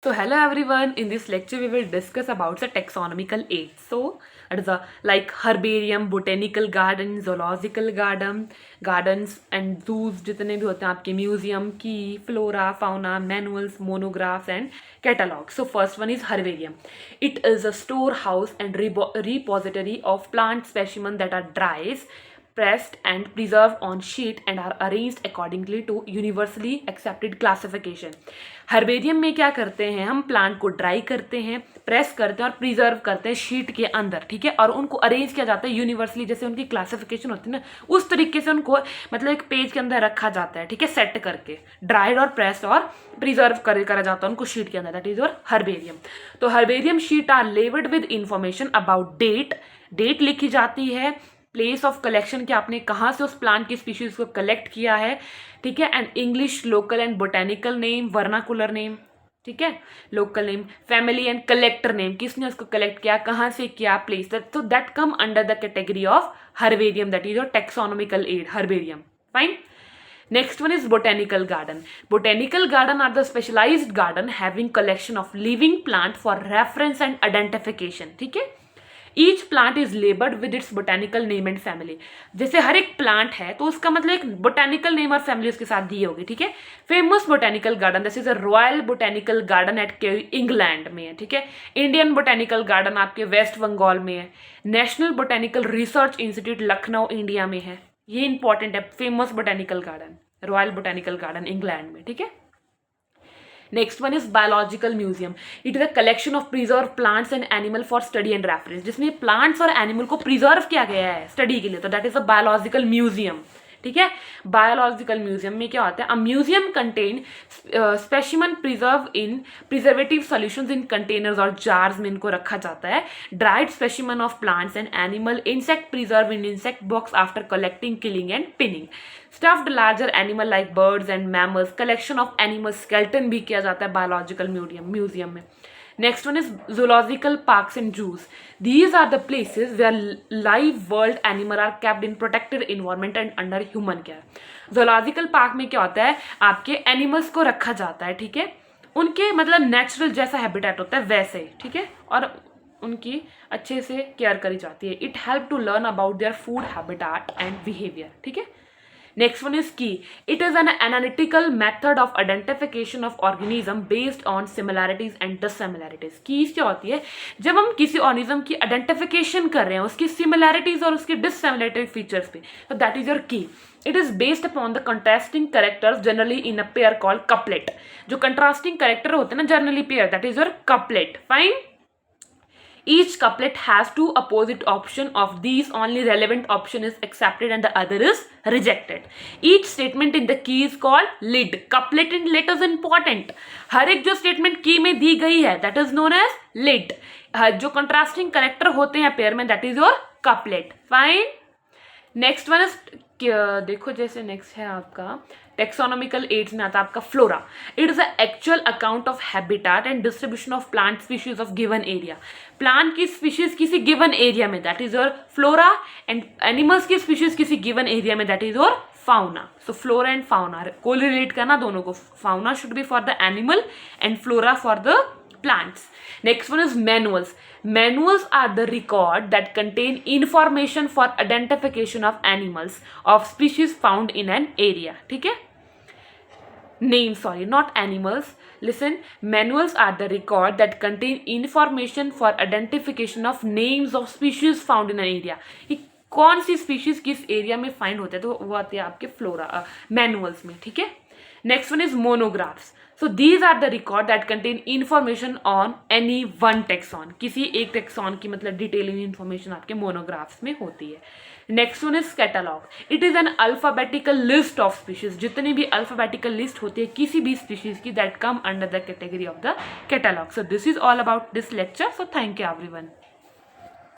So hello everyone. In this lecture we will discuss about the taxonomical aids. So it is like herbarium, botanical garden, zoological gardens and zoos जितने भी होते हैं आपके museum, key, flora, fauna, manuals, monographs and catalogs. So first one is herbarium. It is a storehouse and repository of plant specimens that are dried, pressed and preserved on sheet and are arranged accordingly to universally accepted classification. Herbarium में क्या करते हैं, हम plant को dry करते हैं, press करते हैं और प्रिजर्व करते हैं शीट के अंदर, ठीक है, और उनको अरेंज किया जाता है यूनिवर्सली, जैसे उनकी क्लासिफिकेशन होती है ना उस तरीके से उनको मतलब एक पेज के अंदर रखा जाता है, ठीक है, सेट करके ड्राइड और प्रेस और प्रिजर्व करा जाता है उनको शीट के अंदर, दैट इज योर हर्बेरियम. तो herbarium sheet are labelled with information about date लिखी जाती है, प्लेस ऑफ कलेक्शन कि आपने कहाँ से उस प्लांट की स्पीशीज को कलेक्ट किया है, ठीक है, and English, local and botanical name, vernacular name, ठीक है, local name, family and collector name, किसने उसको कलेक्ट किया, कहाँ से किया, प्लेस, तो that come under the category of herbarium, that is your taxonomical add, herbarium. Fine. Next one is botanical garden. Botanical garden are the specialized garden having collection of living plant for reference and identification. ठीक है. Each plant is लेबर्ड with its botanical name and family. जैसे हर एक plant है तो उसका मतलब एक botanical name और फैमिली उसके साथ दी होगी, ठीक है. Famous botanical garden this is a royal botanical garden eight England में है, ठीक है. इंडियन बोटेनिकल गार्डन आपके वेस्ट बंगाल में है. National botanical research institute Lucknow India में है. ये इंपॉर्टेंट है, famous botanical garden, royal botanical garden England में, ठीक है. Next one is biological museum. It is a collection of preserve plants and animal for study and reference, जिसमें plants और animal को प्रिजर्व किया गया है स्टडी के लिए, तो that is a biological museum, ठीक है. बायोलॉजिकल म्यूजियम में क्या होता है, a museum contain specimen preserve in preservative solutions in containers और जार्स में इनको रखा जाता है. Dried specimen of plants and animal, insect preserve in insect box after collecting, killing and pinning. Stuffed larger animal like birds and mammals, collection of animal skeleton भी किया जाता है बायोलॉजिकल म्यूजियम में. Next one is zoological parks and zoos. These are the places where live world animal are kept in protected environment and under human care. Zoological park में क्या होता है, आपके एनिमल्स को रखा जाता है, ठीक है, उनके मतलब नेचुरल जैसा हैबिटेट होता है वैसे, ठीक है, और उनकी अच्छे से केयर करी जाती है. It help to learn about their food habitat and behaviour, ठीक है. Next one is key. It is an analytical method of identification of organism based on similarities and dissimilarities. Keys क्या होती है, जब हम किसी ऑर्गेनिज्म की आइडेंटिफिकेशन कर रहे हैं उसकी सिमिलैरिटीज और उसके डिससिमिलैरिटी फीचर्स पे, तो दैट इज योर की. It is based upon the contrasting characters generally in a pair called couplet. जो कंट्रास्टिंग कैरेक्टर होते हैं ना generally pair, that is your couplet. Fine. Each couplet has two opposite option. Of these, only relevant option is accepted and the other is rejected. Each statement in the key is called lid. Couplet and lid is important. हर एक जो statement key में दी गई है that is known as lid. जो contrasting character होते हैं pair में that is your couplet. Fine. Next one is, देखो जैसे नेक्स्ट है आपका टेक्सोनॉमिकल एड्स में आता है आपका flora. It is a actual account of habitat and distribution of plant species of given area. Plant की स्पीशीज किसी गिवन एरिया में that is your flora, and animals की स्पीशीज किसी गिवन एरिया में that is your fauna. So flora and fauna को relate करना दोनों को. Fauna should be for the animal and flora for the plants. Next one is manuals. Manuals are the record that contain information for identification of animals of species found in an area. ठीक है? Not animals. Listen, manuals are the record that contain information for identification of names of species found in an area. कौन सी species किस area में find होते हैं, तो वो आते हैं आपके फ्लोरा मैनुअल्स में, ठीक है. Next one is monographs. So these are the record that contain information on any one taxon. किसी एक taxon की मतलब डिटेलिंग information आपके मोनोग्राफ्स में होती है. Next one is catalogue. It is an alphabetical list of species. जितनी भी अल्फाबेटिकल लिस्ट होती है किसी भी स्पीशीज की that come under the category of the catalogue. So this is all about this lecture. So thank you everyone.